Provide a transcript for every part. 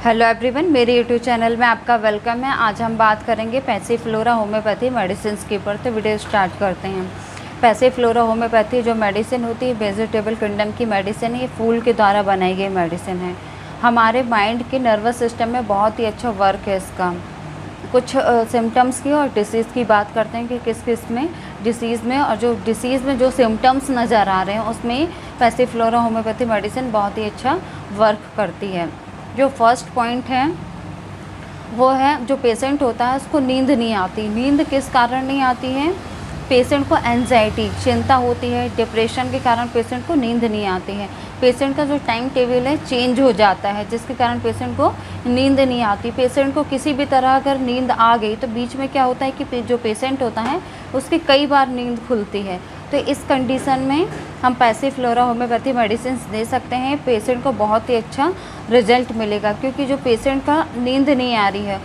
Hello everyone, मेरे YouTube channel में आपका वेलकम है। आज हम बात करेंगे पैसिफ्लोरा होम्योपैथी मेडिसिन के ऊपर। तो वीडियो स्टार्ट करते हैं। पैसिफ्लोरा होम्योपैथी जो मेडिसिन होती है वेजिटेबल किंगडम की मेडिसिन है। ये फूल के द्वारा बनाई गई मेडिसिन है। हमारे माइंड के नर्वस सिस्टम में बहुत ही अच्छा वर्क है इसका। कुछ सिम्टम्स की और डिसीज़ की बात करते हैं कि किस किस में डिसीज़ में, और जो डिसीज़ में जो सिम्टम्स नज़र आ रहे हैं उसमें पैसिफ्लोरा होम्योपैथी मेडिसिन बहुत ही अच्छा वर्क करती है। जो फर्स्ट पॉइंट है वो है, जो पेशेंट होता है उसको नींद नहीं आती। नींद किस कारण नहीं आती है? पेशेंट को एंजाइटी, चिंता होती है, डिप्रेशन के कारण पेशेंट को नींद नहीं आती है। पेशेंट का जो टाइम टेबल है चेंज हो जाता है, जिसके कारण पेशेंट को नींद नहीं आती। पेशेंट को किसी भी तरह अगर नींद आ गई तो बीच में क्या होता है कि जो पेशेंट होता है उसकी कई बार नींद खुलती है। तो इस कंडीशन में हम पैसिफ्लोरा होम्योपैथी मेडिसिन दे सकते हैं। पेशेंट को बहुत ही अच्छा रिजल्ट मिलेगा, क्योंकि जो पेशेंट का नींद नहीं आ रही है,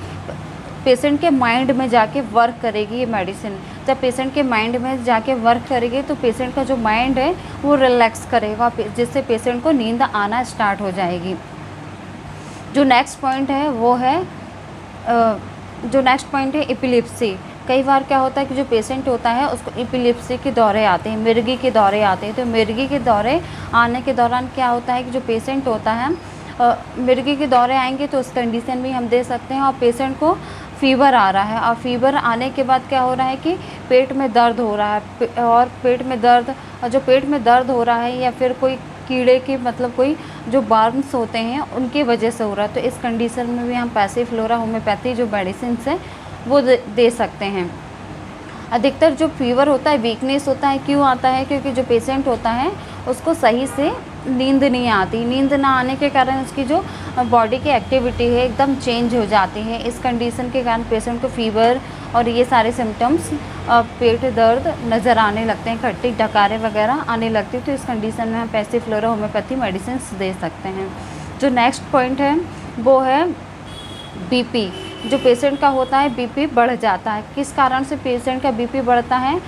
पेशेंट के माइंड में जाके वर्क करेगी ये मेडिसिन। जब पेशेंट के माइंड में जाके वर्क करेगी तो पेशेंट का जो माइंड है वो रिलैक्स करेगा, जिससे पेशेंट को नींद आना स्टार्ट हो जाएगी। जो नेक्स्ट पॉइंट है वो है एपिलेप्सी। कई बार क्या होता है कि जो पेशेंट होता है उसको एपिलेप्सी के दौरे आते हैं, मिर्गी के दौरे आते हैं। तो मिर्गी के दौरे आने के दौरान क्या होता है कि जो पेशेंट होता है मिर्गी के दौरे आएंगे तो उस कंडीशन में हम दे सकते हैं। और पेशेंट को फ़ीवर आ रहा है, और फीवर आने के बाद क्या हो रहा है कि पेट में दर्द हो रहा है, और पेट में दर्द, और जो पेट में दर्द हो रहा है या फिर कोई कीड़े के मतलब कोई जो बर्न्स होते हैं उनकी वजह से हो रहा है, तो इस कंडीशन में भी हम पैसिफ्लोरा होम्योपैथी जो मेडिसिन है वो दे सकते हैं। अधिकतर जो फीवर होता है, वीकनेस होता है, क्यों आता है? क्योंकि जो पेशेंट होता है उसको सही से नींद नहीं आती। नींद ना आने के कारण उसकी जो बॉडी की एक्टिविटी है एकदम चेंज हो जाती है। इस कंडीशन के कारण पेशेंट को फीवर और ये सारे सिम्टम्स, पेट दर्द नज़र आने लगते हैं, खट्टी डकारें वगैरह आने लगती है। तो इस कंडीशन में हम पैसिफ्लोरा होम्योपैथी मेडिसिन दे सकते हैं। जो नेक्स्ट पॉइंट है वो है बीपी। जो पेशेंट का होता है बीपी बढ़ जाता है। किस कारण से पेशेंट का बीपी बढ़ता है?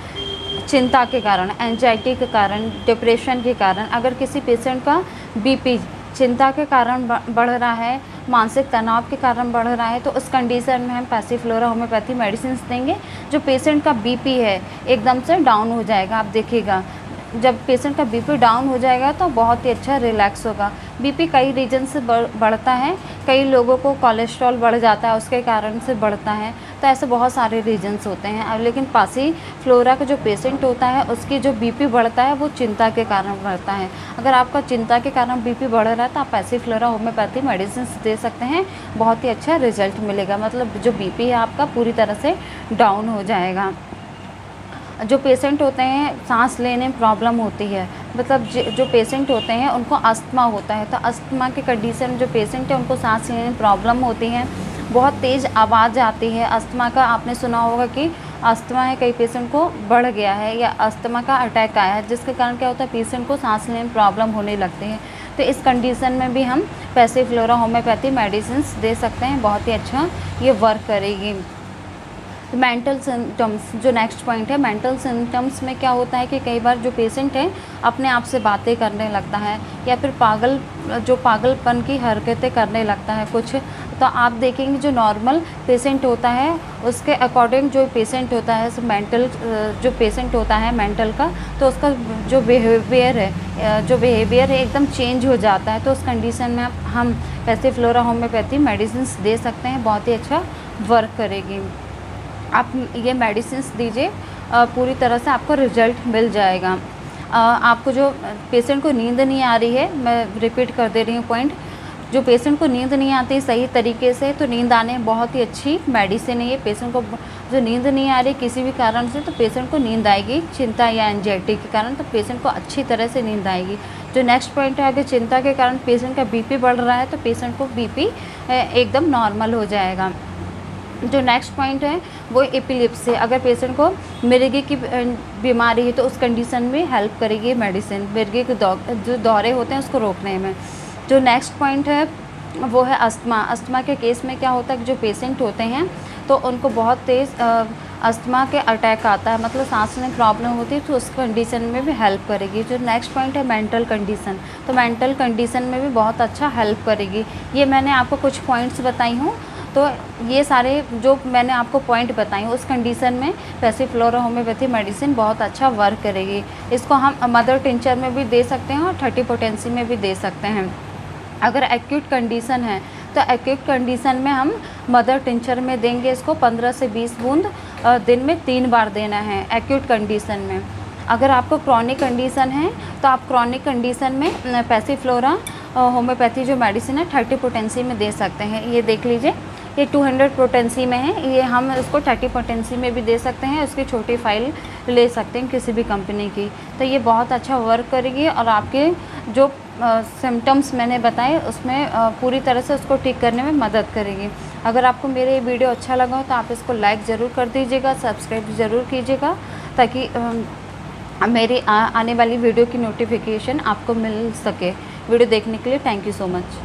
चिंता के कारण, एंजाइटी के कारण, डिप्रेशन के कारण। अगर किसी पेशेंट का बीपी चिंता के कारण बढ़ रहा है, मानसिक तनाव के कारण बढ़ रहा है, तो उस कंडीशन में हम पैसिफ्लोरा होम्योपैथी मेडिसिन देंगे। जो पेशेंट का बीपी है एकदम से डाउन हो जाएगा। आप देखिएगा जब पेशेंट का बीपी डाउन हो जाएगा तो बहुत ही अच्छा रिलैक्स होगा। बीपी कई रीजन से बढ़ता है। कई लोगों को कोलेस्ट्रॉल बढ़ जाता है, उसके कारण से बढ़ता है। तो ऐसे बहुत सारे रीजन्स होते हैं। अब लेकिन पैसिफ्लोरा का जो पेशेंट होता है उसकी जो बीपी बढ़ता है वो चिंता के कारण बढ़ता है। अगर आपका चिंता के कारण बीपी बढ़ रहा है तो आप पैसिफ्लोरा होम्योपैथी मेडिसिन दे सकते हैं। बहुत ही अच्छा रिजल्ट मिलेगा, मतलब जो बीपी है आपका पूरी तरह से डाउन हो जाएगा। जो पेशेंट होते हैं सांस लेने में प्रॉब्लम होती है, मतलब जो पेशेंट होते हैं उनको अस्थमा होता है, तो अस्थमा के कंडीशन जो पेशेंट है उनको सांस लेने में प्रॉब्लम होती है, बहुत तेज़ आवाज़ आती है। अस्थमा का आपने सुना होगा कि अस्थमा है, कई पेशेंट को बढ़ गया है या अस्थमा का अटैक आया है, जिसके कारण क्या होता है पेशेंट को सांस लेने में प्रॉब्लम होने लगती है। तो इस कंडीशन में भी हम पैसिफ्लोरा होम्योपैथी मेडिसिन दे सकते हैं। बहुत ही अच्छा ये वर्क करेगी। मेंटल सिम्टम्स, जो नेक्स्ट पॉइंट है, मेंटल सिम्टम्स में क्या होता है कि कई बार जो पेशेंट है अपने आप से बातें करने लगता है या फिर पागलपन की हरकतें करने लगता है कुछ। तो आप देखेंगे जो नॉर्मल पेशेंट होता है उसके अकॉर्डिंग जो पेशेंट होता है जो पेशेंट होता है मेंटल का, तो उसका जो बिहेवियर है एकदम चेंज हो जाता है। तो उस कंडीशन में हम पैसिफ्लोरा होम्योपैथी मेडिसिन दे सकते हैं। बहुत ही अच्छा वर्क करेगी। आप ये मेडिसिन्स दीजिए, पूरी तरह से आपको रिजल्ट मिल जाएगा। आपको जो पेशेंट को नींद नहीं आ रही है, मैं रिपीट कर दे रही हूँ पॉइंट, जो पेशेंट को नींद नहीं आती सही तरीके से, तो नींद आने बहुत ही अच्छी मेडिसिन है ये। पेशेंट को जो नींद नहीं आ रही किसी भी कारण से, तो पेशेंट को नींद आएगी चिंता या एंजाइटी के कारण, तो पेशेंट को अच्छी तरह से नींद आएगी। जो नेक्स्ट पॉइंट है, अगर चिंता के कारण पेशेंट का बीपी बढ़ रहा है तो पेशेंट को बीपी एकदम नॉर्मल हो जाएगा। जो नेक्स्ट पॉइंट है वो एपिलेप्सी। अगर पेशेंट को मिर्गी की बीमारी है तो उस कंडीशन में हेल्प करेगी मेडिसिन, मिर्गी के जो दौरे होते हैं उसको रोकने में। जो नेक्स्ट पॉइंट है वो है अस्थमा। अस्थमा के केस में क्या होता है कि जो पेशेंट होते हैं तो उनको बहुत तेज़ अस्थमा के अटैक आता है, मतलब सांस लेने प्रॉब्लम होती है, तो उस कंडीशन में भी हेल्प करेगी। जो नेक्स्ट पॉइंट है मेंटल कंडीशन, तो मेंटल कंडीशन में भी बहुत अच्छा हेल्प करेगी। ये मैंने आपको कुछ पॉइंट्स बताई हूँ, तो ये सारे जो मैंने आपको पॉइंट बताई हूँ उस कंडीशन में पैसिफ्लोरा होम्योपैथी मेडिसिन बहुत अच्छा वर्क करेगी। इसको हम मदर टिंचर में भी दे सकते हैं और 30 पोटेंसी में भी दे सकते हैं। अगर एक्यूट कंडीशन है तो एक्यूट कंडीशन में हम मदर टिंचर में देंगे। इसको 15 से 20 बूंद दिन में 3 बार देना है एक्यूट कंडीशन में। अगर आपको क्रॉनिक कंडीशन है तो आप क्रॉनिक कंडीशन में पैसिफ्लोरा होम्योपैथी जो मेडिसिन है 30 पोटेंसी में दे सकते हैं। ये देख लीजिए, ये 200 पोटेंसी में है, ये हम इसको 30 पोटेंसी में भी दे सकते हैं। उसकी छोटी फाइल ले सकते हैं किसी भी कंपनी की, तो ये बहुत अच्छा वर्क करेगी और आपके जो सिम्टम्स मैंने बताए उसमें पूरी तरह से उसको ठीक करने में मदद करेगी। अगर आपको मेरे ये वीडियो अच्छा लगा हो तो आप इसको लाइक ज़रूर कर दीजिएगा, सब्सक्राइब ज़रूर कीजिएगा, ताकि मेरी आने वाली वीडियो की नोटिफिकेशन आपको मिल सके। वीडियो देखने के लिए थैंक यू सो मच।